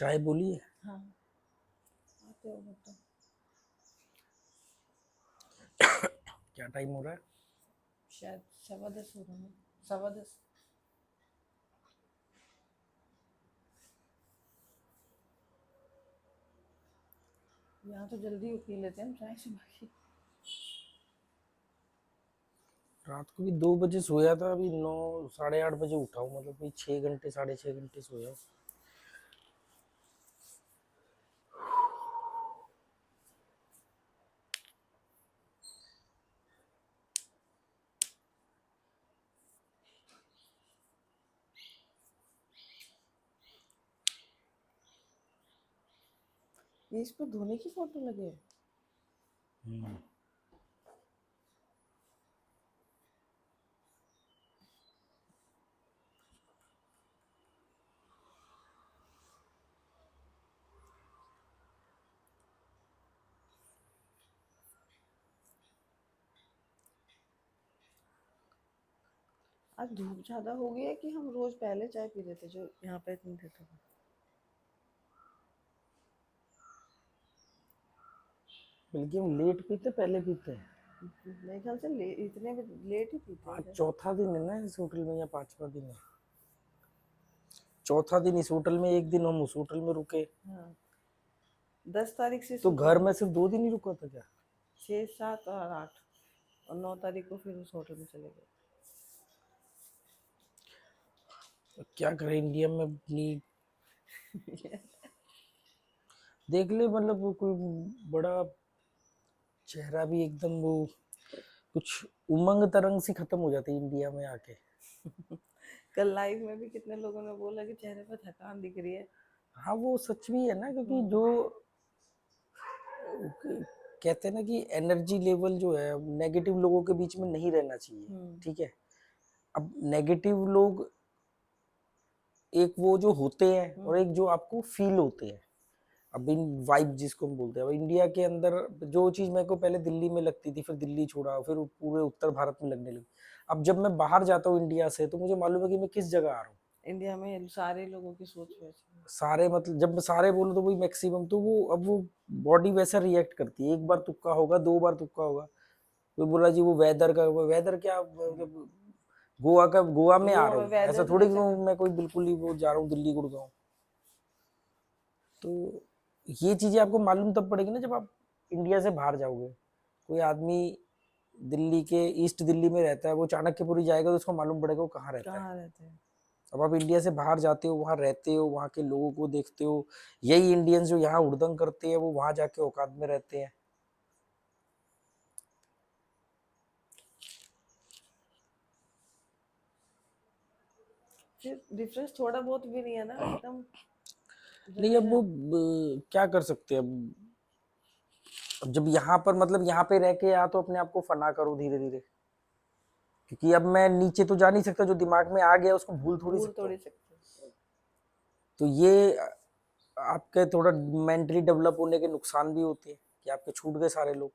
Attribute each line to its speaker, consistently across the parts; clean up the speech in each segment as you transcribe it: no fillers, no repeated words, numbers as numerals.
Speaker 1: चाय बोलिए।
Speaker 2: हाँ आते हो तो।
Speaker 1: क्या टाइम हो रहा है?
Speaker 2: शायद 10:15 हो रहा है। 10:15। यहाँ तो जल्दी पी लेते हैं हम चाय सुबह की।
Speaker 1: रात को भी 2 बजे सोया था, अभी 9 साढ़े 8 बजे उठा हूँ, मतलब कोई 6 घंटे 6.5 घंटे सोया हूँ।
Speaker 2: ये इस पर धोने की फोटो लगे है। आज धूप ज्यादा हो गई है कि हम रोज पहले चाय पी लेते जो यहाँ पे इतनी देते थे।
Speaker 1: बल्कि हम लेट पीते, पहले पीते हैं।
Speaker 2: मेरे ख्याल से इतने लेट ही पीते
Speaker 1: आज
Speaker 2: हैं।
Speaker 1: चौथा दिन है ना इस होटल में, या 5वां दिन है? चौथा दिन इस होटल में, एक दिन हम उस होटल में रुके।
Speaker 2: हाँ 10 तारीख से
Speaker 1: तो
Speaker 2: शुरू
Speaker 1: घर
Speaker 2: है।
Speaker 1: में सिर्फ 2 दिन ही रुका था क्या?
Speaker 2: 6, 7 और 8 और 9 तारीख को फिर उस होटल में चले गए।
Speaker 1: क्या करें इंडिया में अपनी। देख ले, मतलब वो कोई बड़ा चेहरा भी एकदम वो कुछ उमंग तरंग सी खत्म हो जाती है इंडिया में आके।
Speaker 2: कल लाइव में भी कितने लोगों ने बोला कि चेहरे पर थकान दिख रही है।
Speaker 1: हाँ वो सच भी है ना, क्योंकि जो कहते हैं ना कि एनर्जी लेवल जो है नेगेटिव लोगों के बीच में नहीं रहना चाहिए। ठीक है, अब नेगेटिव लोग एक वो जो होते हैं और एक जो आपको फील होते हैं। अब इन वाइब जिसको हम बोलते हैं, अब इंडिया के अंदर जो चीज मेरे को पहले दिल्ली में लगती थी, फिर दिल्ली छोड़ा, फिर पूरे उत्तर भारत में लगने लगी। अब जब मैं बाहर जाता हूँ इंडिया से, तो मुझे मालूम है कि मैं किस जगह आ रहा हूँ।
Speaker 2: इंडिया में सारे लोगों की सोच वैसी है।
Speaker 1: सारे मतलब जब मैं सारे बोलूँ तो वही मैक्सिमम, तो वो अब वो बॉडी वैसा रिएक्ट करती है। एक बार तुक्का होगा, 2 बार तुक्का होगा। कोई बोला जी वो वेदर का, वेदर क्या मतलब गोवा का, गोवा में आ
Speaker 2: गोवा
Speaker 1: रहा
Speaker 2: में
Speaker 1: हूँ, ऐसा
Speaker 2: वेदर भी
Speaker 1: थोड़ी कि
Speaker 2: वैसा है।
Speaker 1: मैं कोई बिल्कुल ही वो जा रहा हूँ दिल्ली गुड़गांव। तो ये चीजें आपको मालूम तब पड़ेगी ना जब आप इंडिया से बाहर जाओगे। कोई आदमी दिल्ली के ईस्ट दिल्ली में रहता है, वो चाणक्यपुरी जाएगा तो उसको मालूम पड़ेगा वो कहाँ रहता है।
Speaker 2: कहाँ रहते हैं।
Speaker 1: अब आप इंडिया से बाहर जाते हो, वहां रहते हो, वहां के लोगों को देखते हो। यही इंडियंस जो यहाँ हुड़दंग करते हैं वो वहां जाके औकात में रहते हैं।
Speaker 2: फिर डिफरेंस थोड़ा बहुत भी नहीं है ना एकदम।
Speaker 1: नहीं,
Speaker 2: जगह
Speaker 1: अब वो
Speaker 2: जगह
Speaker 1: क्या कर सकते हैं अब जब यहाँ पर मतलब यहाँ पे रह के या तो अपने आप को फना करो धीरे धीरे, क्योंकि अब मैं नीचे तो जा नहीं सकता, जो दिमाग में आ गया उसको भूल थोड़ी
Speaker 2: भूल
Speaker 1: सकता हूँ।
Speaker 2: थोड़ी सकते हैं।
Speaker 1: तो ये आपके थोड़ा मेंटली डेवलप होने के नुकसान भी होते हैं कि आपके छूट गए सारे लोग।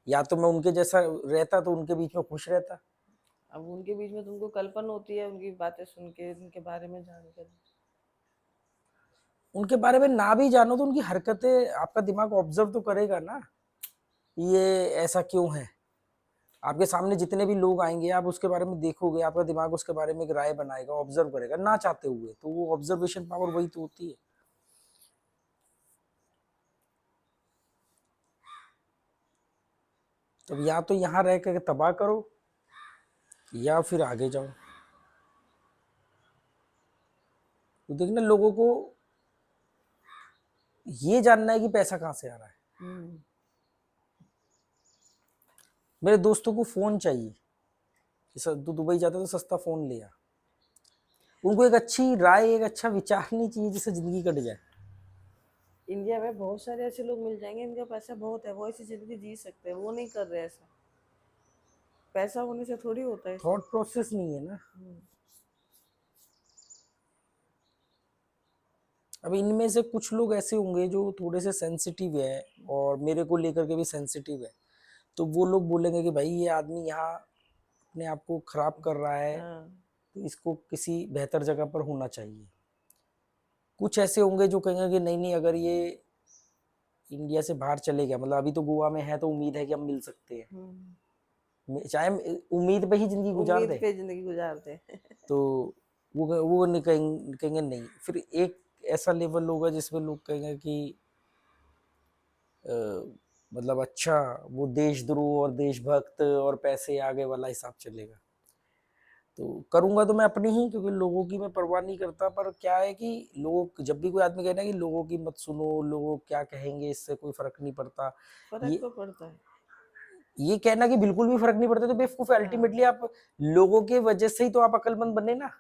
Speaker 1: या तो मैं उनके जैसा रहता तो उनके बीच में खुश रहता।
Speaker 2: अब उनके बीच में तुमको कल्पना होती है उनकी बातें सुन के, उनके बारे में जान कर।
Speaker 1: उनके बारे में ना भी जानो तो उनकी हरकतें आपका दिमाग ऑब्जर्व तो करेगा ना, ये ऐसा क्यों है। आपके सामने जितने भी लोग आएंगे आप उसके बारे में देखोगे, आपका दिमाग उसके बारे में एक राय बनाएगा, ऑब्जर्व करेगा ना चाहते हुए। तो वो ऑब्जर्वेशन पावर वही तो होती है। तब या तो यहाँ रह कर तबाह करो या फिर आगे जाओ। तो देखना, लोगों को ये जानना है कि पैसा कहाँ से आ रहा है। मेरे दोस्तों को फोन चाहिए कि सर तू दुबई जाता तो सस्ता फोन ले आ। उनको एक अच्छी राय, एक अच्छा विचार नहीं चाहिए जिससे जिंदगी कट जाए।
Speaker 2: इंडिया में बहुत सारे ऐसे लोग मिल जाएंगे इनका पैसा बहुत है, वो ऐसी जिंदगी जी सकते हैं, वो नहीं कर रहे ऐसा। पैसा होने से थोड़ी होता है सब।
Speaker 1: थॉट प्रोसेस नहीं है ना। अब इनमें से कुछ लोग ऐसे होंगे जो थोड़े से सेंसिटिव है और मेरे को लेकर के भी सेंसिटिव है। तो वो लोग बोलेंगे कि भाई ये आदमी यहाँ अपने आप को खराब कर रहा है,
Speaker 2: हाँ
Speaker 1: तो इसको किसी बेहतर जगह पर होना चाहिए। कुछ ऐसे होंगे जो कहेंगे कि नहीं नहीं, अगर ये इंडिया से बाहर चले गया, मतलब अभी तो गोवा में है तो उम्मीद है कि हम मिल सकते हैं, चाहे हम उम्मीद पे ही जिंदगी गुजार
Speaker 2: उम्मीद
Speaker 1: दे,
Speaker 2: पे जिंदगी गुजारते हैं।
Speaker 1: तो वो नहीं कहेंगे नहीं। फिर एक ऐसा लेवल होगा जिसमें लोग कहेंगे कि मतलब अच्छा वो देशद्रोह और देशभक्त और पैसे आगे वाला हिसाब चलेगा। तो करूंगा तो मैं अपनी ही, क्योंकि लोगों की मैं परवाह नहीं करता। पर क्या है कि लोग, जब भी कोई आदमी कहना कि लोगों की मत सुनो, लोग क्या कहेंगे इससे कोई फर्क नहीं पड़ता,
Speaker 2: फर्क
Speaker 1: ये
Speaker 2: तो पड़ता है।
Speaker 1: ये कहना कि बिल्कुल भी फर्क नहीं पड़ता तो बेवकूफ है। अल्टीमेटली आप लोगों के वजह से ही तो आप अक्लमंद बने ना।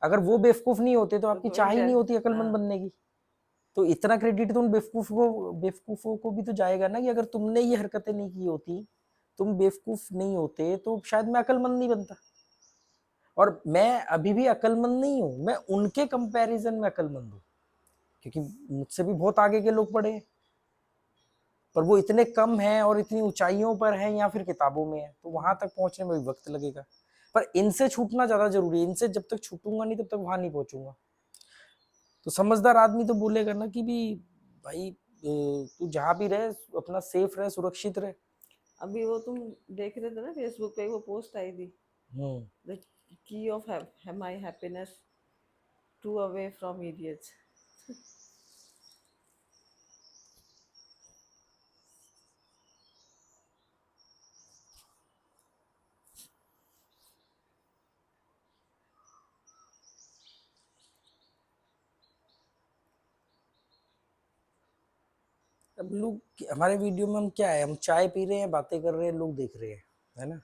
Speaker 1: अगर वो बेवकूफ नहीं होते तो आपकी
Speaker 2: तो
Speaker 1: चाह ही नहीं होती
Speaker 2: हाँ,
Speaker 1: अक्लमंद बनने की। तो इतना क्रेडिट तो उन बेवकूफों को भी तो जाएगा ना, कि अगर तुमने ये हरकतें नहीं की होती, तुम बेवकूफ नहीं होते, तो शायद मैं अक्लमंद नहीं बनता। और मैं अभी भी अक्लमंद नहीं हूं, मैं उनके कंपैरिजन में अक्लमंद हूं, क्योंकि मुझसे भी बहुत आगे के लोग पढ़े हैं, पर वो इतने कम हैं और इतनी ऊंचाइयों पर हैं या फिर किताबों में है, तो वहां तक पहुंचने में भी वक्त लगेगा। पर इनसे छूटना ज्यादा जरूरी है। इनसे जब तक छूटूंगा नहीं तब तक वहां नहीं पहुंचूंगा। तो समझदार आदमी तो बोलेगा ना कि भी भाई तू जहां भी रहे अपना सेफ रहे, सुरक्षित रहे।
Speaker 2: अभी वो तुम देख रहे थे ना फेसबुक पे, वो पोस्ट आई थी,
Speaker 1: hmm.
Speaker 2: The key of my happiness to away from idiots.
Speaker 1: अब लोग हमारे वीडियो में, हम क्या है, हम चाय पी रहे हैं, बातें कर रहे हैं, लोग देख रहे हैं, है ना।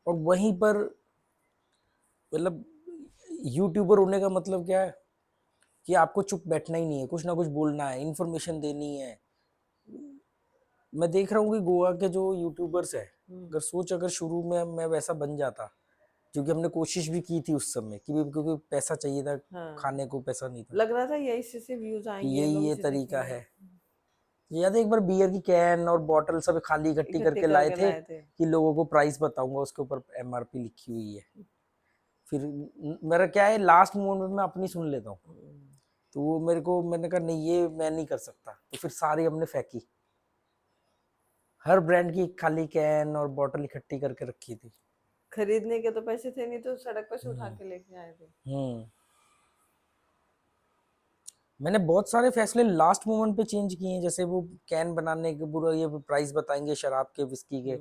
Speaker 1: और वहीं पर मतलब यूट्यूबर होने का मतलब क्या है कि आपको चुप बैठना ही नहीं है, कुछ ना कुछ बोलना है, इन्फॉर्मेशन देनी है। मैं देख रहा हूँ कि गोवा के जो यूट्यूबर्स है, अगर सोच, अगर शुरू में मैं वैसा बन जाता, क्योंकि हमने कोशिश भी की थी उस समय, क्योंकि पैसा चाहिए था,
Speaker 2: हाँ,
Speaker 1: खाने को पैसा नहीं था,
Speaker 2: लग रहा था यही से व्यूज
Speaker 1: कि
Speaker 2: आएंगे,
Speaker 1: यही
Speaker 2: लोग
Speaker 1: ये
Speaker 2: इसे
Speaker 1: तरीका
Speaker 2: देखेंगे।
Speaker 1: है। याद है एक बार बियर की कैन और बॉटल सब खाली इकट्ठी
Speaker 2: इकट्ठे
Speaker 1: करके लाए
Speaker 2: करके
Speaker 1: थे
Speaker 2: लाए थे।
Speaker 1: कि लोगों को प्राइस बताऊंगा, उसके ऊपर एमआरपी लिखी हुई है। फिर मेरा क्या है, लास्ट मोमेंट में मैं अपनी सुन लेता हूँ, तो वो मैंने कहा नहीं, ये मैं नहीं कर सकता, तो फिर सारी हमने फेंकी। हर ब्रांड की एक खाली कैन और बॉटल इकट्ठी करके रखी थी।
Speaker 2: खरीदने के तो पैसे थे नहीं, तो सड़क पर से उठा के लेके आए थे।
Speaker 1: मैंने बहुत सारे फैसले लास्ट मोमेंट पे चेंज किए हैं, जैसे वो कैन बनाने के पूरा ये प्राइस बताएंगे शराब के, विस्की के,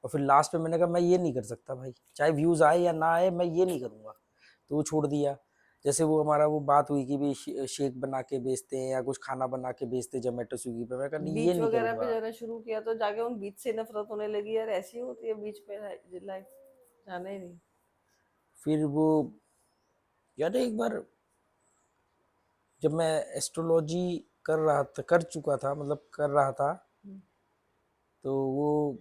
Speaker 1: और फिर लास्ट पे मैंने कहा मैं ये नहीं कर सकता भाई, चाहे व्यूज आए या ना आए, मैं ये नहीं करूँगा, तो वो छोड़ दिया। जैसे वो हमारा वो बात हुई कि भी शेक बना के बेचते हैं या कुछ खाना बना के बेचते जोमेटो स्विगी पे, मैं कहा नहीं, ये
Speaker 2: बीच
Speaker 1: नहीं
Speaker 2: वगैरह पे
Speaker 1: करूँगा।
Speaker 2: जाना शुरू किया तो जाके उन बीच से नफरत होने लगी, यार ऐसी होती है बीच पे लाइफ, जाना ही नहीं।
Speaker 1: फिर वो याद है एक बार जब मैं एस्ट्रोलॉजी कर चुका था, मतलब कर रहा था, तो वो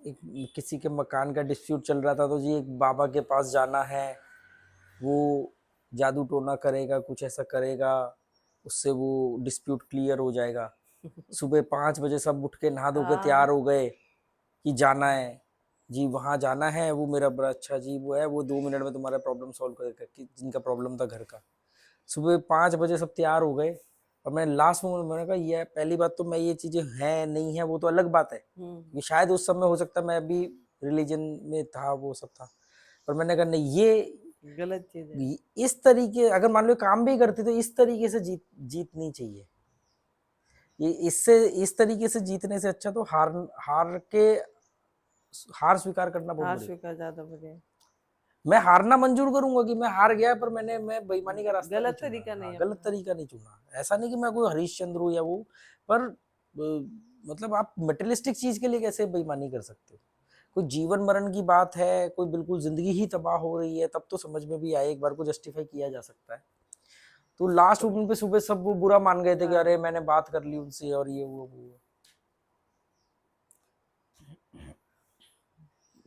Speaker 1: एक किसी के मकान का डिस्प्यूट चल रहा था, तो जी एक बाबा के पास जाना है, वो जादू टोना करेगा, कुछ ऐसा करेगा, उससे वो डिस्प्यूट क्लियर हो जाएगा। सुबह 5 बजे सब उठ के नहा धो के तैयार
Speaker 2: हाँ,
Speaker 1: हो गए कि जाना है जी, वहाँ जाना है, वो मेरा बड़ा अच्छा जी वो है, वो 2 मिनट में तुम्हारा प्रॉब्लम सॉल्व करेगा, कि जिनका प्रॉब्लम था घर का। सुबह 5 बजे सब तैयार हो गए, और मैंने लास्ट मोमेंट मैंने कहा ये पहली बात तो मैं, ये चीजें हैं नहीं है वो तो अलग बात है, ये शायद उस समय हो सकता है मैं अभी रिलीजन में था, वो सब था, पर मैंने कहा नहीं,
Speaker 2: गलत चीज है।
Speaker 1: इस तरीके अगर मान लो काम भी करते तो इस तरीके से जीतनी चाहिए। ये इससे इस तरीके से जीतने से अच्छा तो हार स्वीकार करना बहुत
Speaker 2: हार
Speaker 1: बढ़िया।
Speaker 2: स्वीकार ज्यादा बढ़िया।
Speaker 1: मैं हारना मंजूर करूंगा कि मैं हार गया, पर मैं बेईमानी का रास्ता नहीं
Speaker 2: गलत
Speaker 1: चुना।
Speaker 2: तरीका
Speaker 1: हाँ,
Speaker 2: नहीं
Speaker 1: गलत
Speaker 2: अपना।
Speaker 1: तरीका नहीं चुना। ऐसा नहीं कि मैं कोई हरीशचंद्र हूँ या वो, पर मतलब आप मटेरियलिस्टिक चीज के लिए कैसे बेईमानी कर सकते हो। कोई जीवन मरण की बात है, कोई बिल्कुल जिंदगी ही तबाह हो रही है, तब तो समझ में भी आए, एक बार को जस्टिफाई किया जा सकता है। तो लास्ट मोमेंट पे सुबह सब वो बुरा मान गए थे कि अरे मैंने बात कर ली उनसे और ये वो।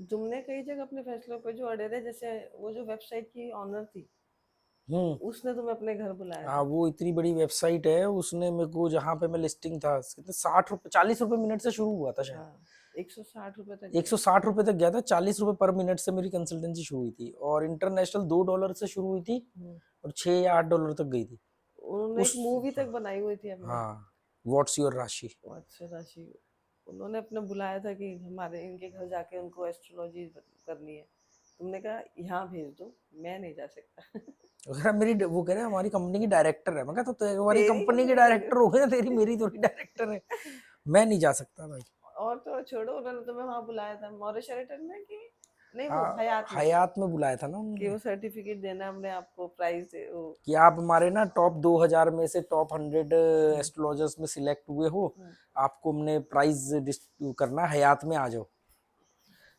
Speaker 2: तुमने कई जगह अपने फैसलों पे जो अड़े रहे, जैसे वो जो वेबसाइट की ऑनर थी,
Speaker 1: हम्म।
Speaker 2: उसने तुम्हें अपने घर बुलाया
Speaker 1: हाँ,
Speaker 2: था।
Speaker 1: वो इतनी बड़ी वेबसाइट है, उसने मेरे को, जहाँ पे मैं लिस्टिंग था, कितने 60 रुपए 40 रुपए मिनट से शुरू हुआ था शायद,
Speaker 2: हाँ, 160 रुपए तक
Speaker 1: एक
Speaker 2: गया।
Speaker 1: सौ साठ रुपए तक गया था। 40 रुपए पर मिनट से मेरी कंसल्टेंसी शुरू हुई थी, और इंटरनेशनल $2 से शुरू हुई थी, और और 6 या 8 डॉलर तक गई थी।
Speaker 2: उन्होंने
Speaker 1: उस
Speaker 2: एक मूवी तक बनाई हुई थी अपने।
Speaker 1: हाँ, व्हाट्स योर राशि।
Speaker 2: अच्छा राशि। उन्होंने अपने बुलाया था कि हमारे इनके घर जाके उनको एस्ट्रोलॉजी करनी है। तुमने कहा यहाँ भेज दो, मैं नहीं जा सकता।
Speaker 1: अगर मेरी वो कह रहे हमारी कंपनी की डायरेक्टर है। मैं कहा तो हमारी
Speaker 2: तेरी
Speaker 1: कंपनी की
Speaker 2: कंपनी
Speaker 1: डायरेक्टर हो गई ना, तेरी मेरी थोड़ी डायरेक्टर है। मैं नहीं जा सकता भाई।
Speaker 2: और तो छोड़ो, उन्होंने तुम्हें वहां बुलाया था मॉरिस शेरेटन में कि नहीं, वो
Speaker 1: हाँ,
Speaker 2: हयात में
Speaker 1: हयात में बुलाया था ना
Speaker 2: कि
Speaker 1: उन्होंने
Speaker 2: वो सर्टिफिकेट देना हमने आपको प्राइज वो।
Speaker 1: कि आप हमारे ना टॉप 2000 में से टॉप 100 एस्ट्रोलॉजर्स में सिलेक्ट हुए हो, आपको हमने प्राइज करना है, हयात में आ जाओ।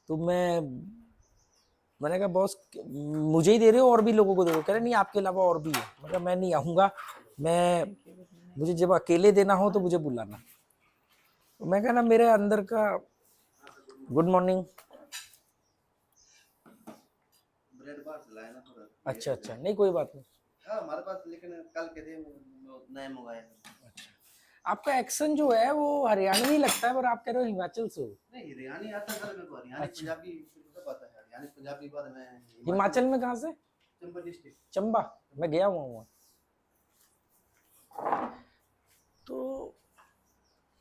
Speaker 1: तो मैंने कहा बॉस मुझे ही दे रहे हो और भी लोगों को दे रहे हो? कह रहे नहीं आपके अलावा और भी है। मैं कहा मैं नहीं आऊँगा, मैं मुझे जब अकेले देना हो तो मुझे बुलाना। तो मैं कहा ना मेरे अंदर का गुड मॉर्निंग।
Speaker 3: ब्रेड बार से लाया ना थोड़ा।
Speaker 1: अच्छा अच्छा, नहीं कोई बात नहीं।
Speaker 3: हाँ हमारे पास, लेकिन कल के थे नए मंगाए।
Speaker 1: आपका एक्शन जो है वो हरियाणवी लगता है, पर आप कह रहे हो हिमाचल से हो।
Speaker 3: नहीं हरियाणी आता है मेरे को, हरियाणी
Speaker 1: अच्छा।
Speaker 3: पंजाबी सब आता है। हरियाणी पंजाबी के बाद में
Speaker 1: हिमाचल में कहाँ से?
Speaker 3: चंबा डिस्ट्रिक्ट।
Speaker 1: चंबा, मैं गया हुआ हूँ। तो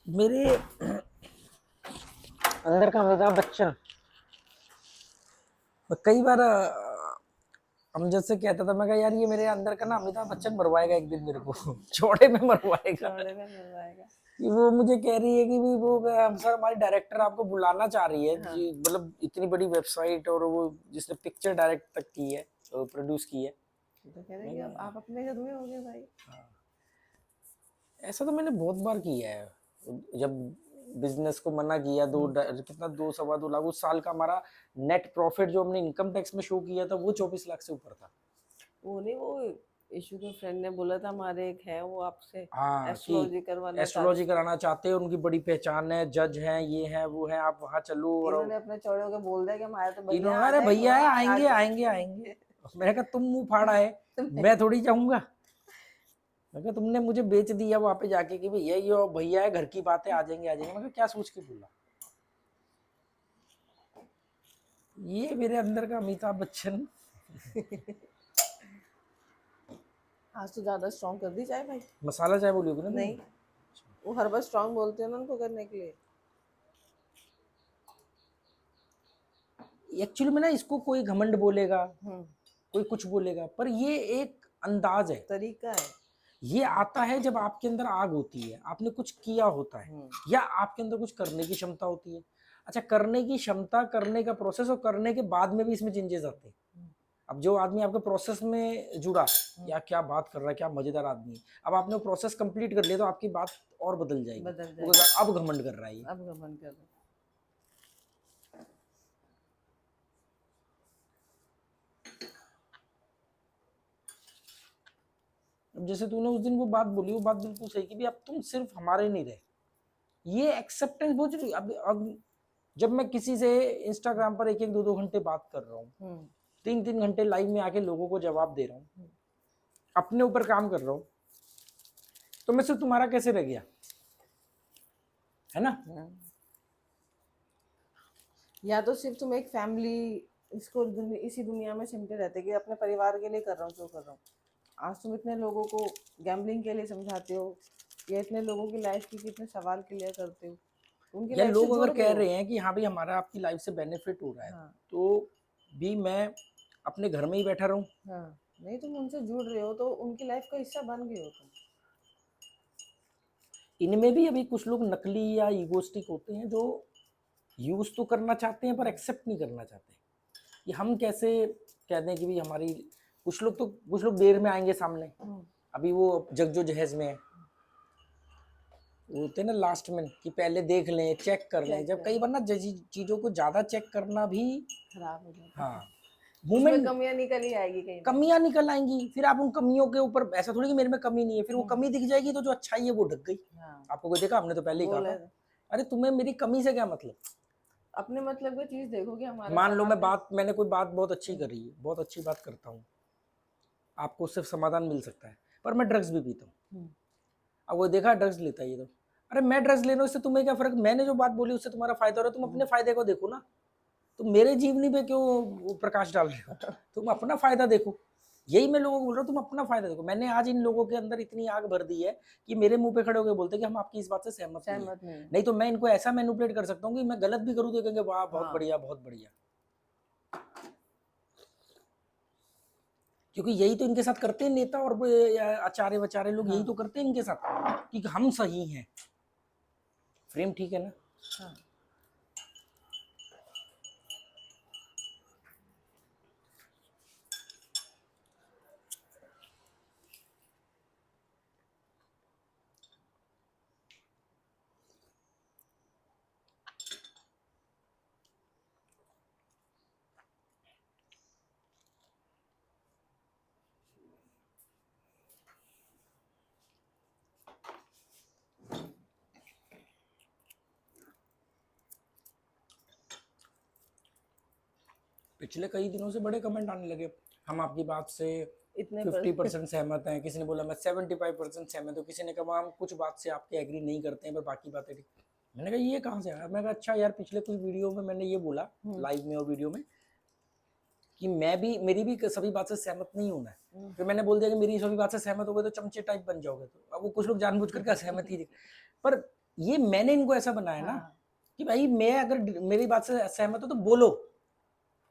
Speaker 1: मेरे अंदर का अमिताभ बच्चन, मैं कई बार अमजद से कहता था, मैं कहा यार ये मेरे अंदर का ना अमिताभ बच्चन मरवाएगा एक दिन मेरे को। चौड़े में मरवाएगा।
Speaker 2: चौड़े में मरवाएगा।
Speaker 1: कि वो मुझे कह रही है कि भी वो सर हमारी डायरेक्टर आपको बुलाना चाह रही है।
Speaker 2: हाँ।
Speaker 1: मतलब इतनी बड़ी वेबसाइट और वो जिसने पिक्चर डायरेक्ट तक की है, प्रोड्यूस की है।
Speaker 2: तो कह रहे कि अब आप अपने घर में हो गए भाई।
Speaker 1: ऐसा तो मैंने बहुत बार किया है। जब बिजनेस को मना किया, कितना 2-2.25 लाख, उस साल का हमारा नेट प्रॉफिट जो हमने इनकम टैक्स में शो किया था वो 24 लाख से ऊपर था।
Speaker 2: वो नहीं, वो इशू के फ्रेंड ने बोला था हमारे एक है वो आपसे
Speaker 1: हाँ,
Speaker 2: एस्ट्रोलॉजी करवाना
Speaker 1: एस्ट्रोलॉजी कराना चाहते हैं, उनकी बड़ी पहचान है, जज हैं, ये है वो है, आप वहाँ चलो। और
Speaker 2: इन्होंने अपने चौड़े होकर बोल दिया कि हमारे तो भैया
Speaker 1: इन्होंने
Speaker 2: आ
Speaker 1: अरे
Speaker 2: जाए
Speaker 1: भैया है, आएंगे
Speaker 2: आके।
Speaker 1: आएंगे आएंगे। मैंने कहा तुम मुंह फाड़ा है, मैं थोड़ी जाऊंगा। मैं कहा तुमने मुझे बेच दिया वहां पे जाके कि भैया ये भैया है, घर की बात है, आ जाएंगे आ जाएंगे। मैं कहा क्या सोच के बोला? ये मेरे अंदर का अमिताभ बच्चन।
Speaker 2: आज तो ज्यादा स्ट्रॉन्ग कर दी चाय भाई।
Speaker 1: मसाला चाय बोली होगी ना तुमने?
Speaker 2: नहीं, वो हर बार स्ट्रॉन्ग बोलते हैं ना उनको करने के लिए।
Speaker 1: एक्चुअली में ना इसको कोई घमंड बोलेगा, कोई कुछ बोलेगा, पर ये एक अंदाज है,
Speaker 2: तरीका है।
Speaker 1: ये आता है जब आपके अंदर आग होती है, आपने कुछ किया होता है, या आपके अंदर कुछ करने की क्षमता होती है। अच्छा, करने की क्षमता, करने का प्रोसेस, और करने के बाद में भी इसमें चेंजेस आते हैं। अब जो आदमी आपके प्रोसेस में जुड़ा, या क्या बात कर रहा है, क्या मजेदार आदमी है, अब आपने वो प्रोसेस कंप्लीट कर लिया तो आपकी बात और बदल जाएगी। वो कहेगा, अब घमंड कर रहा है ये।
Speaker 2: अब घमंड कर रहा है।
Speaker 1: अब जैसे तूने उस दिन वो बात बोली, वो बात बिल्कुल सही की भी, अब तुम सिर्फ हमारे नहीं रहे। ये एक्सेप्टेंस बहुत जरूरी। अब जब मैं किसी से इंस्टाग्राम पर 1-1, 2-2 घंटे बात कर रहा हूँ, 3-3 घंटे लाइव में आके लोगों को जवाब दे रहा हूँ, अपने ऊपर काम कर रहा हूँ, तो मैं सिर्फ तुम्हारा कैसे रह गया? है ना?
Speaker 2: या तो सिर्फ तुम एक फैमिली इसी दुनिया में सिमटे रहते कि अपने परिवार के लिए कर रहा हूँ जो कर रहा हूँ। आज तुम इतने लोगों को गैम्बलिंग के लिए समझाते हो, या इतने लोगों की लाइफ की कितने सवाल क्लियर करते हो, उनकी
Speaker 1: या
Speaker 2: लाइफ
Speaker 1: लोग
Speaker 2: से
Speaker 1: अगर
Speaker 2: जुड़
Speaker 1: कह
Speaker 2: गए
Speaker 1: रहे हैं कि हाँ भाई हमारा आपकी लाइफ से बेनिफिट हो रहा है,
Speaker 2: हाँ।
Speaker 1: तो भी मैं अपने घर में ही बैठा रहूं?
Speaker 2: हाँ, नहीं तुम उनसे जुड़ रहे हो तो उनकी लाइफ का हिस्सा बन गए हो तुम।
Speaker 1: इनमें भी अभी कुछ लोग नकली या ईगोस्टिक होते हैं, जो यूज तो करना चाहते हैं पर एक्सेप्ट नहीं करना चाहते कि हम कैसे कह दें कि भाई हमारी, कुछ लोग देर में आएंगे सामने। अभी वो जग जो जहेज में है, वो होते हैं ना लास्ट में कि पहले देख लें, चेक कर लें। जब कई बार ना चीजों को ज्यादा चेक करना भी
Speaker 2: खराब हो जाता है।
Speaker 1: हाँ,
Speaker 2: उसमें कमियां निकल ही आएगी, कहीं
Speaker 1: कमियां निकल आएंगी, फिर आप उन कमियों के ऊपर, ऐसा थोड़ी कि मेरे में कमी नहीं है, फिर वो कमी दिख जाएगी तो जो अच्छाई है वो ढक गई। आपको कोई देखा? हमने तो पहले ही कहा था, अरे तुम्हें मेरी कमी से क्या मतलब?
Speaker 2: अपने मतलब की चीज देखो कि हमारे,
Speaker 1: मान लो मैंने कोई बात बहुत अच्छी करी है, बहुत अच्छी बात करता हूँ, आपको सिर्फ समाधान मिल सकता है, पर मैं ड्रग्स भी पीता हूँ। अब वो देखा ड्रग्स लेता है ये, तो अरे मैं ड्रग्स ले रहा हूँ, इससे तुम्हें क्या फर्क? मैंने जो बात बोली उससे तुम्हारा फायदा हो रहा है, तुम अपने फायदे को देखो ना। तुम मेरे जीवनी पे क्यों प्रकाश डाल रहे हो? तुम अपना फायदा देखो। यही मैं लोगों को बोल रहा हूँ, तुम अपना फायदा देखो। मैंने आज इन लोगों के अंदर इतनी आग भर दी है कि मेरे मुंह पे खड़े होकर बोलते हैं कि हम आपकी इस बात से सहमत नहीं हैं।
Speaker 2: सहमत नहीं है।
Speaker 1: नहीं तो मैं इनको ऐसा मैनिपुलेट कर सकता हूँ कि मैं गलत भी करूँ तो कहेंगे वाह बहुत
Speaker 2: हाँ।
Speaker 1: बढ़िया बहुत बढ़िया, क्योंकि यही तो इनके साथ करते हैं नेता और आचार्य वचार्य लोग, यही
Speaker 2: हाँ।
Speaker 1: तो करते हैं इनके साथ कि हम सही हैं। फ्रेम ठीक है ना?
Speaker 2: हाँ।
Speaker 1: पिछले कई दिनों से बड़े कमेंट आने लगे, हम आपकी बात से
Speaker 2: इतने
Speaker 1: 50% सहमत हैं, किसी ने बोला मैं 75% सहमत हूँ, किसी ने कहा हम कुछ बात से आपके एग्री नहीं करते हैं पर बाकी बातें ठीक। मैंने कहा ये कहाँ से आया? मैं कहा अच्छा यार, पिछले कुछ वीडियो में मैंने ये बोला लाइव में और वीडियो में कि मैं भी, मेरी भी सभी बात से सहमत नहीं होना है। फिर मैंने बोल दिया कि मेरी सभी बात से सहमत हो गए तो चमचे टाइप बन जाओगे। तो अब वो कुछ लोग जानबूझ करके असहमत ही, पर ये मैंने इनको ऐसा बनाया ना कि भाई मैं अगर मेरी बात से सहमत हो तो बोलो,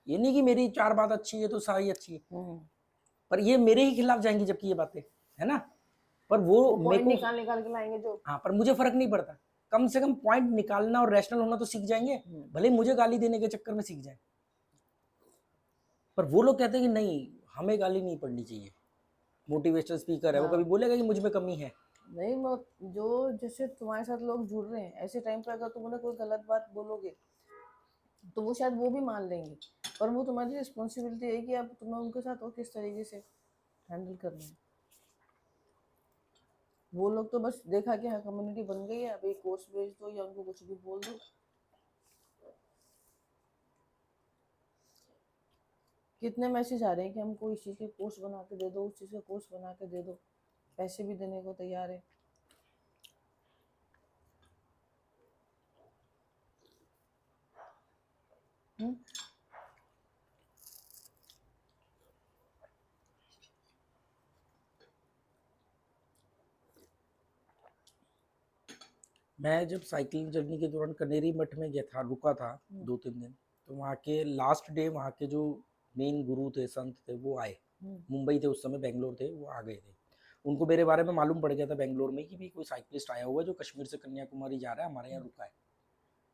Speaker 1: ये नहीं कि मेरी 4 बात अच्छी है तो सारी अच्छी है, पर ये मेरे ही खिलाफ जाएंगी जबकि ये बातें है ना। पर वो मेरे को
Speaker 2: निकाल के लाएंगे जो।
Speaker 1: हाँ, पर मुझे फर्क नहीं पड़ता, कम से कम पॉइंट निकालना और रैशनल होना तो सीख जाएंगे, भले मुझे गाली देने के चक्कर में सीख जाए। पर वो लोग कहते हैं कि नहीं हमें गाली नहीं पड़नी चाहिए, मोटिवेशनल स्पीकर है वो कभी बोलेगा कि मुझ में कमी है?
Speaker 2: नहीं, वो जो जैसे तुम्हारे साथ लोग जुड़ रहे हैं ऐसे टाइम पर अगर तुम उन्हें कोई गलत बात बोलोगे तो वो शायद वो भी मान लेंगे, पर वो तुम्हारी रिस्पॉन्सिबिलिटी है कि अब तुम्हें उनके साथ वो किस तरीके से हैंडल करना है। वो लोग तो बस देखा कि हाँ कम्युनिटी बन गई है, अभी कोर्स भेज दो या उनको कुछ भी बोल दो। कितने मैसेज आ रहे हैं कि हमको इस चीज़ के कोर्स बना के दे दो, उस चीज़ का कोर्स बना के दे दो, पैसे भी देने को तैयार है।
Speaker 1: मैं जब साइकिलिंग जर्नी के दौरान कनेरी मठ में गया था, रुका था 2-3 दिन, तो वहाँ के लास्ट डे वहाँ के जो मेन गुरु थे, संत थे, वो आए। मुंबई थे उस समय, बेंगलोर थे, वो आ गए थे। उनको मेरे बारे में मालूम पड़ गया था बेंगलोर में कि भी कोई साइकिलिस्ट आया हुआ है जो कश्मीर से कन्याकुमारी जा रहा है, हमारे यहाँ रुका है।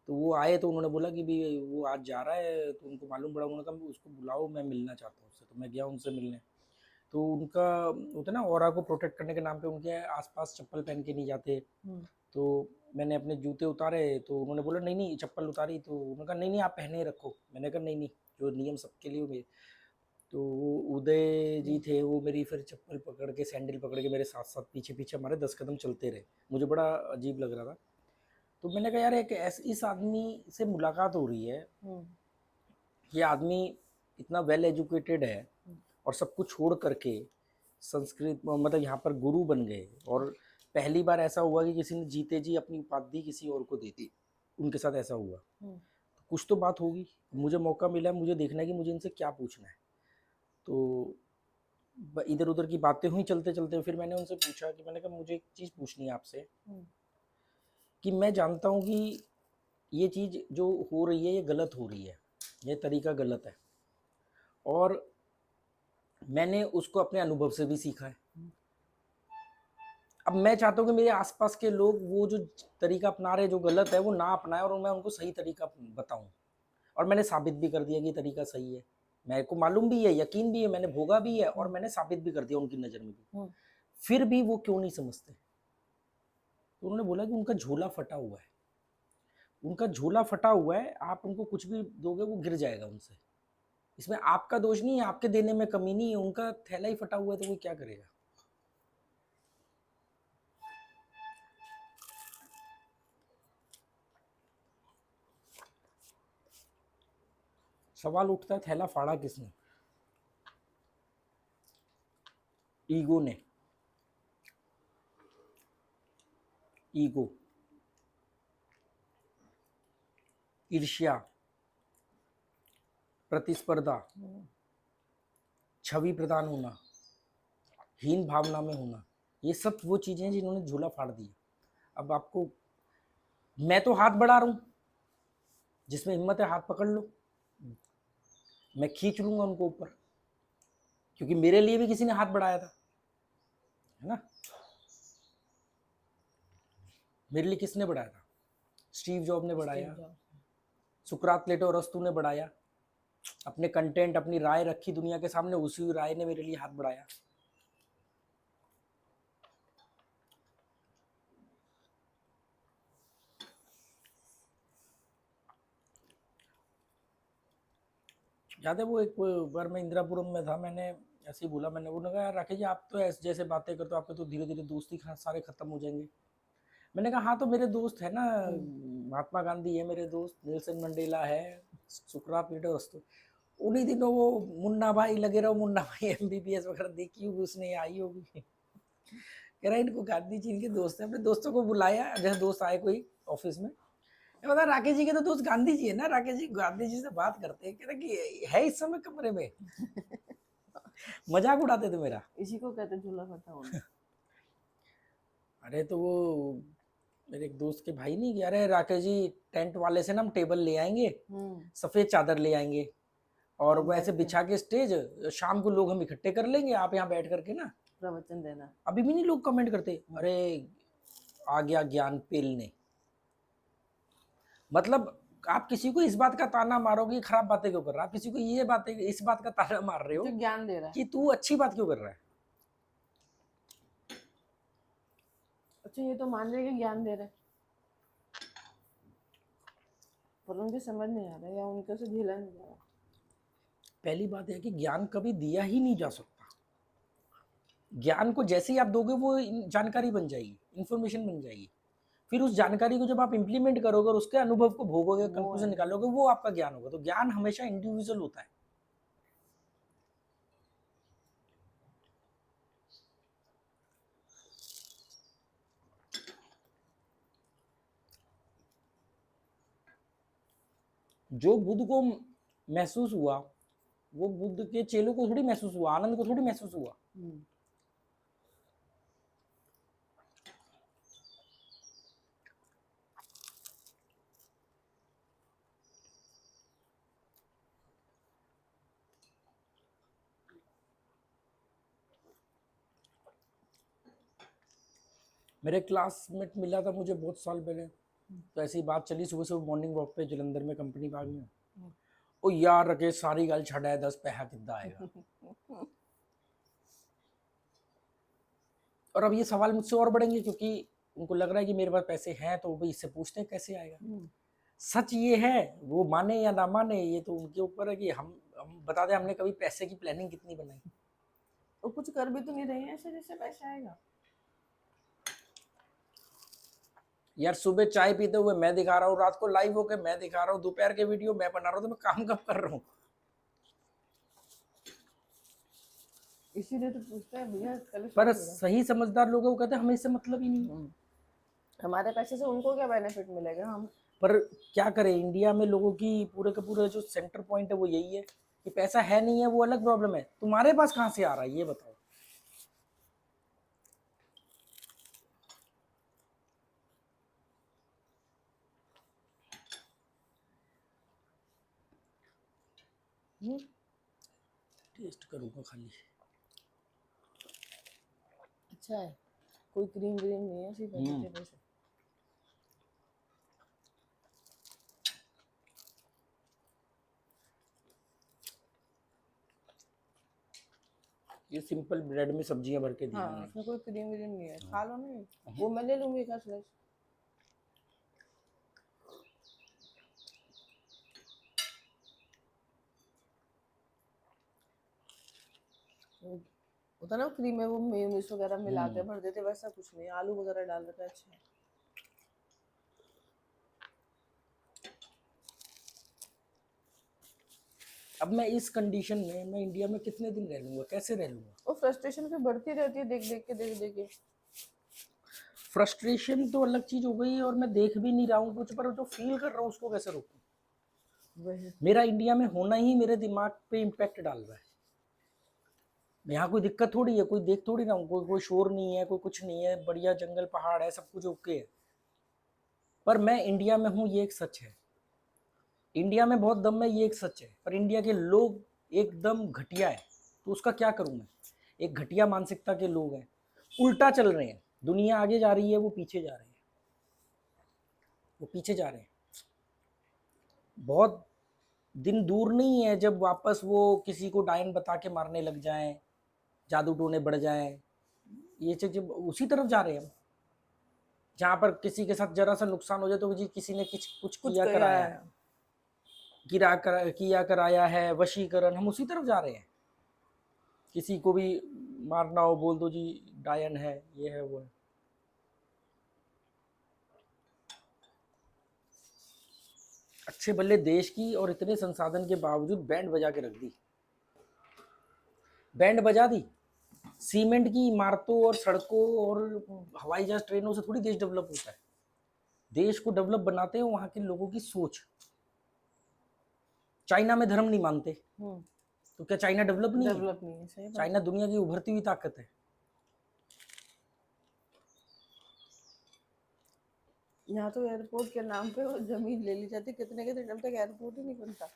Speaker 1: तो वो आए तो उन्होंने बोला कि भी वो आज जा रहा है, तो उनको मालूम पड़ा, उन्होंने कहा उसको बुलाओ, मैं मिलना चाहता हूँ उससे। तो मैं गया उनसे मिलने। तो उनका होता ना, ऑरा को प्रोटेक्ट करने के नाम पे उनके आसपास चप्पल पहन के नहीं जाते। तो मैंने अपने जूते उतारे तो उन्होंने बोला नहीं नहीं, चप्पल उतारी तो उन्होंने कहा नहीं नहीं आप पहने ही रखो। मैंने कहा नहीं नहीं, जो नियम सबके लिए मेरे। तो वो उदय जी थे, वो मेरी फिर चप्पल पकड़ के, सैंडल पकड़ के मेरे साथ साथ पीछे पीछे हमारे 10 कदम चलते रहे। मुझे बड़ा अजीब लग रहा था। तो मैंने कहा यार एक इस आदमी से मुलाकात हो रही है, ये आदमी इतना वेल एजुकेटेड है और सब कुछ छोड़ करके संस्कृत मतलब यहाँ पर गुरु बन गए, और पहली बार ऐसा हुआ कि किसी ने जीते जी अपनी उपाधि किसी और को दे दी, उनके साथ ऐसा हुआ। तो कुछ तो बात होगी, मुझे मौका मिला है, मुझे देखना है कि मुझे इनसे क्या पूछना है। तो इधर उधर की बातें हुई चलते चलते, फिर मैंने उनसे पूछा कि मैंने कहा मुझे एक चीज़ पूछनी है आपसे कि मैं जानता हूँ कि ये चीज़ जो हो रही है ये गलत हो रही है, ये तरीका गलत है, और मैंने उसको अपने अनुभव से भी सीखा है। अब मैं चाहता हूँ कि मेरे आसपास के लोग वो जो तरीका अपना रहे जो गलत है वो ना अपनाएं, और मैं उनको सही तरीका बताऊं। और मैंने साबित भी कर दिया कि तरीका सही है, मेरे को मालूम भी है, यकीन भी है, मैंने भोगा भी है, और मैंने साबित भी कर दिया उनकी नज़र में भी। फिर भी वो क्यों नहीं समझते? तो उन्होंने बोला कि उनका झोला फटा हुआ है, उनका झोला फटा हुआ है, आप उनको कुछ भी दोगे वो गिर जाएगा उनसे। इसमें आपका दोष नहीं है, आपके देने में कमी नहीं है, उनका थैला ही फटा हुआ है तो वो क्या करेगा? सवाल उठता है थैला फाड़ा किसने? ईगो ने। ईगो, ईर्ष्या, प्रतिस्पर्धा, छवि प्रदान होना, हीन भावना में होना, ये सब वो चीजें हैं जिन्होंने झूला फाड़ दिया। अब आपको, मैं तो हाथ बढ़ा रहा हूं, जिसमें हिम्मत है हाथ पकड़ लो, मैं खींच लूंगा उनको ऊपर, क्योंकि मेरे लिए भी किसी ने हाथ बढ़ाया था, है ना। मेरे लिए किसने बढ़ाया था? स्टीव जॉब ने बढ़ाया, सुकरात प्लेटो अरस्तु ने बढ़ाया, अपने कंटेंट, अपनी राय रखी दुनिया के सामने, उसी राय ने मेरे लिए हाथ बढ़ाया। याद है वो एक बार मैं इंदिरापुरम में था, मैंने ऐसे ही बोला, मैंने उन्होंने कहा यार राकेश जी आप तो ऐसे जैसे बातें करते हो, आपके तो धीरे धीरे दोस्ती सारे खत्म हो जाएंगे। मैंने कहा हाँ तो मेरे दोस्त है ना, महात्मा गांधी है मेरे दोस्त, नेल्सन मंडेला है, सुकरात प्लेटो अरस्तु। उन्हीं दिनों वो मुन्ना भाई लगे रहो, मुन्ना भाई एमबीबीएस वगैरह देखी होगी उसने, आई होगी। कह रहा इनको गांधी जी इनके दोस्त हैं, अपने दोस्तों को बुलाया, जैसे दोस्त आए कोई ऑफिस में, बता राकेश जी के तो दोस्त गांधी जी है ना, राकेश जी गांधी जी से बात करते हैं, कह रहे कि है इस समय कमरे में। मजाक उड़ाते थे मेरा।
Speaker 2: इसी को कहते झूला फटा होना।
Speaker 1: अरे तो वो मेरे एक दोस्त के भाई नहीं कह रहे राकेश जी टेंट वाले से ना हम टेबल ले आएंगे, सफेद चादर ले आएंगे, और वो ऐसे बिछा के स्टेज, शाम को लोग हम इकट्ठे कर लेंगे, आप यहाँ बैठ करके ना
Speaker 2: प्रवचन देना।
Speaker 1: अभी भी नहीं लोग कमेंट करते, अरे आ गया ज्ञान पेलने। मतलब आप किसी को इस बात का ताना मारोगे खराब बातें क्यों कर रहा है, आप किसी को ये बातें इस बात का ताना मार रहे हो
Speaker 2: जो ज्ञान दे रहा है
Speaker 1: कि तू अच्छी बात क्यों कर रहा है।
Speaker 2: अच्छा ये तो मान रहे कि ज्ञान दे रहे, पर उनके समझ नहीं आ रहा या उनके से झेला नहीं जा रहा।
Speaker 1: पहली बात है कि ज्ञान कभी दिया ही नहीं जा सकता। ज्ञान को जैसे ही आप दोगे वो जानकारी बन जाएगी, इंफॉर्मेशन बन जाएगी, फिर उस जानकारी को जब आप इंप्लीमेंट करोगे और उसके अनुभव को भोगोगे, कंक्लूजन निकालोगे, वो आपका ज्ञान होगा। तो ज्ञान हमेशा इंडिविजुअल होता है। जो बुद्ध को महसूस हुआ वो बुद्ध के चेलों को थोड़ी महसूस हुआ, आनंद को थोड़ी महसूस हुआ। मेरे क्लासमेट मिला था मुझे बहुत साल पहले, तो ऐसी बात चली सुबह सुबह मॉर्निंग वॉक पे जलंधर में कंपनी बाग में, ओ यार राकेश सारी गल छड़ा है, 10 पैसा कितना आएगा। और अब ये सवाल मुझसे और बढ़ेंगे, क्योंकि उनको लग रहा है कि मेरे पास पैसे हैं, तो भाई इससे पूछते हैं कैसे आएगा। सच ये है, वो माने या ना माने ये तो उनके ऊपर है कि हम बता दें हमने कभी पैसे की प्लानिंग कितनी बनाई।
Speaker 2: और कुछ कर भी तो नहीं रहे हैं ऐसे जैसे पैसा आएगा।
Speaker 1: यार सुबह चाय पीते हुए मैं दिखा रहा हूँ, रात को लाइव होके मैं दिखा रहा हूँ, दोपहर के वीडियो मैं बना रहा हूँ, तो मैं काम कब कर रहा हूँ।
Speaker 2: इसीलिए तो पूछते हैं भैया कल
Speaker 1: पर सही समझदार लोगों को कहते हैं हमें इससे मतलब ही नहीं है।
Speaker 2: हमारे पैसे से उनको क्या बेनिफिट मिलेगा। हम
Speaker 1: पर क्या करें, इंडिया में लोगों की पूरे का पूरा जो सेंटर पॉइंट है वो यही है कि पैसा है नहीं है वो अलग प्रॉब्लम है, तुम्हारे पास कहाँ से आ रहा है ये बताओ। टेस्ट करूंगा खाली।
Speaker 2: अच्छा है, कोई क्रीम व्रीम नहीं है, सिर्फ वेजिटेबल्स है।
Speaker 1: ये सिंपल ब्रेड में सब्जियां भर के दी
Speaker 2: हाँ,
Speaker 1: हैं।
Speaker 2: उसमें कोई क्रीम व्रीम नहीं है, खा लो ना, वो मैं ले लूंगी एक स्लाइस। होता ना क्रीम में वो मेयोनीज वगैरह मिला के भर देते, वैसा कुछ नहीं, आलू वगैरह डाल देते। अच्छा है।
Speaker 1: अब मैं इस कंडीशन में मैं इंडिया में कितने दिन रह लूंगा, कैसे रह लूंगा।
Speaker 2: वो फ्रस्ट्रेशन फिर बढ़ती रहती है, देख देख के।
Speaker 1: फ्रस्ट्रेशन तो अलग चीज हो गई, और मैं देख भी नहीं रहा हूँ कुछ, पर जो फील कर रहा हूँ उसको कैसे रोकूं। मेरा इंडिया में होना ही मेरे दिमाग पे इम्पैक्ट डाल रहा है। यहाँ कोई दिक्कत थोड़ी है, कोई देख थोड़ी ना, कोई शोर नहीं है, कोई कुछ नहीं है, बढ़िया जंगल पहाड़ है, सब कुछ ओके है। पर मैं इंडिया में हूँ, ये एक सच है। इंडिया में बहुत दम है, ये एक सच है। पर इंडिया के लोग एकदम घटिया है, तो उसका क्या करूँ मैं। एक घटिया मानसिकता के लोग हैं, उल्टा चल रहे हैं। दुनिया आगे जा रही है, वो पीछे जा रहे हैं, वो पीछे जा रहे हैं। बहुत दिन दूर नहीं है जब वापस वो किसी को डायन बता के मारने लग जाएं, जादू टोने बढ़ जाएं। ये चीज उसी तरफ जा रहे हैं हम, जहाँ पर किसी के साथ जरा सा नुकसान हो जाए तो जी किसी ने कुछ
Speaker 2: कुछ
Speaker 1: किया
Speaker 2: किया
Speaker 1: कराया है,
Speaker 2: है।
Speaker 1: किया कराया है, वशीकरण, हम उसी तरफ जा रहे हैं। किसी को भी मारना हो बोल दो जी डायन है, ये है वो है। अच्छे भले देश की और इतने संसाधन के बावजूद बैंड बजा के रख दी, बैंड बजा दी। सीमेंट की इमारतों और सड़कों और हवाई जहाज ट्रेनों से थोड़ी देश डेवलप होता है। देश को डेवलप बनाते हैं वहां के लोगों की सोच। चाइना में धर्म नहीं मानते, तो क्या चाइना डेवलप नहीं है?
Speaker 2: डेवलप नहीं है, सही बात
Speaker 1: चाइना
Speaker 2: है।
Speaker 1: दुनिया की उभरती हुई ताकत है।
Speaker 2: यहाँ तो एयरपोर्ट के नाम पे वो जमीन ले ली जाती, कितने कितने टाइम तक एयरपोर्ट ही नहीं बनता।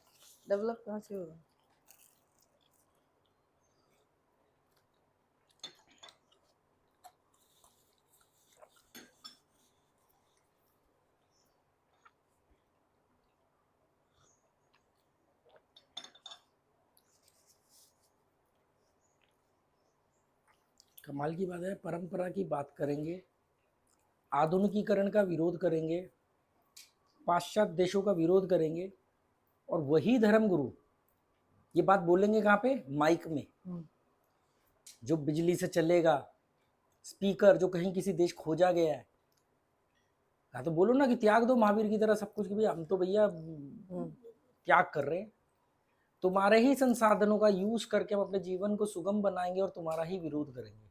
Speaker 2: डेवलप कहाँ से होगा।
Speaker 1: कमाल की बात है, परंपरा की बात करेंगे, आधुनिकीकरण का विरोध करेंगे, पाश्चात्य देशों का विरोध करेंगे, और वही धर्मगुरु ये बात बोलेंगे कहाँ पे? माइक में, जो बिजली से चलेगा, स्पीकर जो कहीं किसी देश खोजा गया है। हाँ तो बोलो ना कि त्याग दो महावीर की तरह सब कुछ, कि भैया हम तो भैया त्याग कर रहे हैं। तुम्हारे ही संसाधनों का यूज करके हम अपने जीवन को सुगम बनाएंगे और तुम्हारा ही विरोध करेंगे।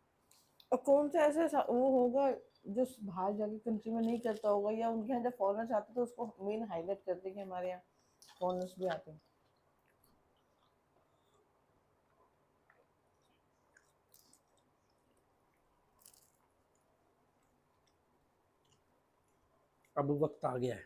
Speaker 2: और कौन सा ऐसा वो होगा जो बाहर जाके कंट्री में नहीं करता होगा, या उनके यहाँ जब फॉरेनर्स आते तो उसको मेन हाईलाइट करते कि हमारे यहाँ फॉरेनर्स भी आते हैं।
Speaker 1: अब वक्त आ गया है।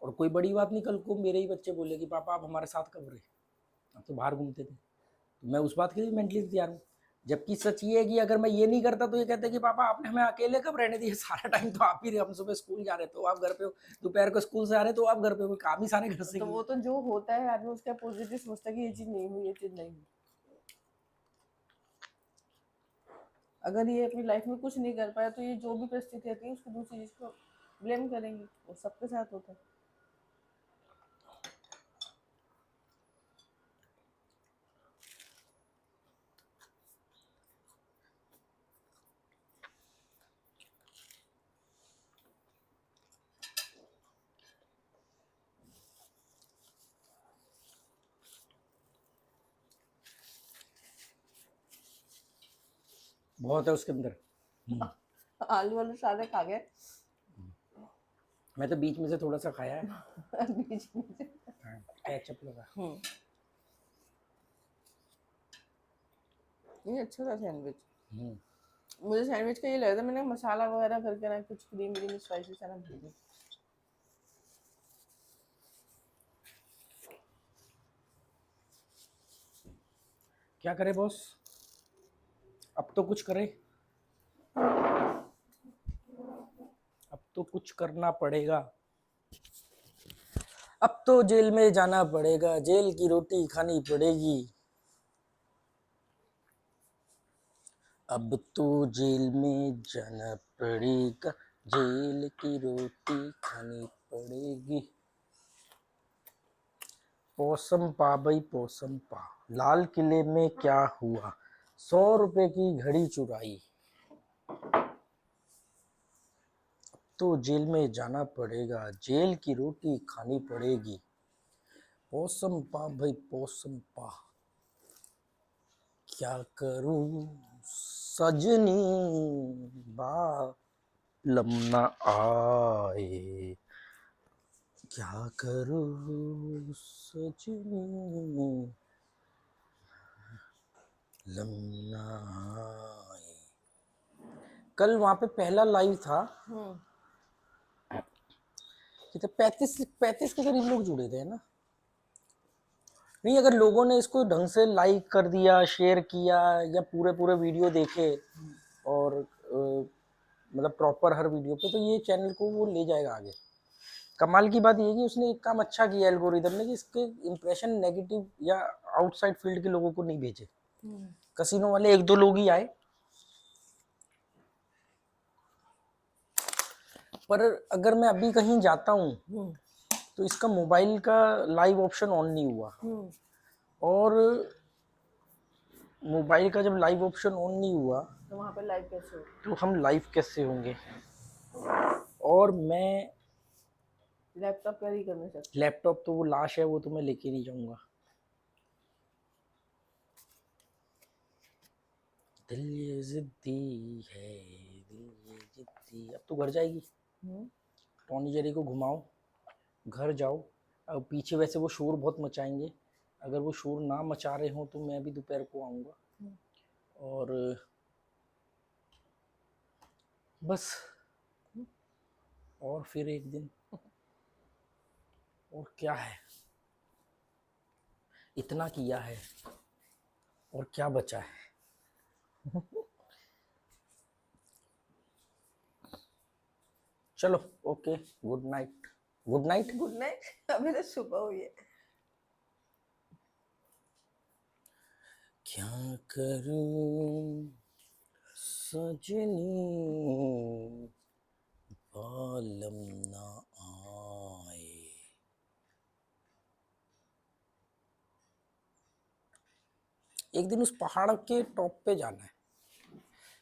Speaker 1: और कोई बड़ी बात नहीं, कल को मेरे ही बच्चे बोले कि पापा आप हमारे साथ कब रहे, आप तो बाहर घूमते थे। तो मैं उस बात के लिए मेंटली तैयार हूँ। जबकि सच ये है कि अगर मैं ये नहीं करता तो ये कहते कि पापा आपने हमें अकेले कब रहने दिया, सारा टाइम तो आप ही रहे। हम सुबह स्कूल जा रहे तो आप घर पे हो, दोपहर को स्कूल से आ रहे तो आप घर पे हो, कोई काम ही सारे घर से
Speaker 2: तो वो
Speaker 1: किए।
Speaker 2: तो जो होता है आदमी उसका पॉजिटिव सोचता है कि ये चीज नहीं हुई, ये चीज नहीं हुई। अगर ये अपनी लाइफ में कुछ नहीं कर पाया तो ये जो भी परिस्थिति आती है उसको दूसरी चीज को ब्लेम करेंगे। वो सबके साथ होता है।
Speaker 1: बहुत है उसके अंदर।
Speaker 2: आलू वालू सारे खा गए।
Speaker 1: मैं तो बीच में से थोड़ा सा खाया है,
Speaker 2: बीच में से।
Speaker 1: केचप लगा।
Speaker 2: ये अच्छा था सैंडविच। मुझे सैंडविच का ये लगा था, मैंने मसाला वगैरह करके ना कुछ क्रीम व्रीम स्पाइसी सारा भर दिया।
Speaker 1: क्या करे बॉस, अब तो कुछ करे, अब तो कुछ करना पड़ेगा। अब तो जेल में जाना पड़ेगा, जेल की रोटी खानी पड़ेगी। अब तो जेल में जाना पड़ेगा, जेल की रोटी खानी पड़ेगी। पौसम पा भाई पौसम पा, लाल किले में क्या हुआ, 100 रुपए की घड़ी चुराई। तो जेल में जाना पड़ेगा, जेल की रोटी खानी पड़ेगी। पौसम पा भाई पौसम पा, क्या करूं सजनी बा लम्हा आए क्या करूं सजनी लम्हा आए। कल वहां पे पहला लाइव था, कितने 35 के करीब लोग जुड़े थे ना। नहीं, अगर लोगों ने इसको ढंग से लाइक कर दिया, शेयर किया, या पूरे पूरे वीडियो देखे और मतलब प्रॉपर हर वीडियो पे, तो ये चैनल को वो ले जाएगा आगे। कमाल की बात ये है कि उसने एक काम अच्छा किया एल्गोरिदम ने कि इसके इंप्रेशन नेगेटिव या आउटसाइड फील्ड के लोगों को नहीं भेजे। कसिनो वाले 1-2 लोग ही आए, पर अगर मैं अभी कहीं जाता हूँ तो इसका मोबाइल का लाइव ऑप्शन ऑन नहीं हुआ, और मोबाइल का जब लाइव ऑप्शन ऑन नहीं हुआ
Speaker 2: तो वहाँ पे लाइव कैसे हो?
Speaker 1: तो हम लाइव कैसे होंगे। और मैं
Speaker 2: लैपटॉप कैरी कर नहीं सकते।
Speaker 1: लैपटॉप तो वो लाश है, वो तो मैं लेके नहीं जाऊंगा। दिल ये जिद्दी है, दिल ये जिद्दी। अब तो घर जाएगी, टॉनी जेरी को घुमाओ, घर जाओ। अब पीछे वैसे वो शोर बहुत मचाएंगे, अगर वो शोर ना मचा रहे हो तो मैं भी दोपहर को आऊँगा। और बस, और फिर एक दिन, और क्या है, इतना किया है और क्या बचा है। चलो okay, good night. Good night.
Speaker 2: Good night. अभी तो सुबह हुई है।
Speaker 1: क्या करूं सजनी बालम ना आए। एक दिन उस पहाड़ के टॉप पे जाना है।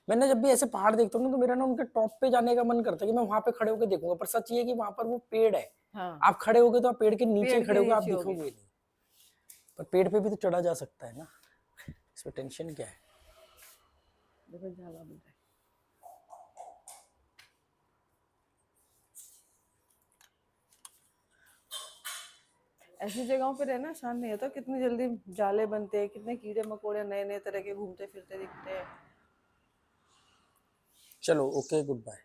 Speaker 1: मैंने जब भी ऐसे पहाड़ देखता हूँ ना, तो मेरा ना उनके टॉप पे जाने का मन करता है कि मैं वहां पे खड़े होकर देखूंगा। पर सच ये है कि वहां पर वो पेड़ है,
Speaker 2: हाँ,
Speaker 1: आप खड़े होगे तो आप पेड़ के नीचे
Speaker 2: पेड़ के
Speaker 1: खड़े होगे, आप
Speaker 2: नीचे होगे।
Speaker 1: दिखोगे नहीं। पर पेड़ पे भी तो चढ़ा जा सकता है ना, इसमें टेंशन क्या है।
Speaker 2: देखो झाला बन रहा है। ऐसी जगहों पे रहना आसान नहीं होता। कितनी जल्दी जाले बनते हैं, कितने कीड़े मकोड़े नए नए तरह के घूमते फिरते दिखते हैं।
Speaker 1: चलो ओके, गुड बाय।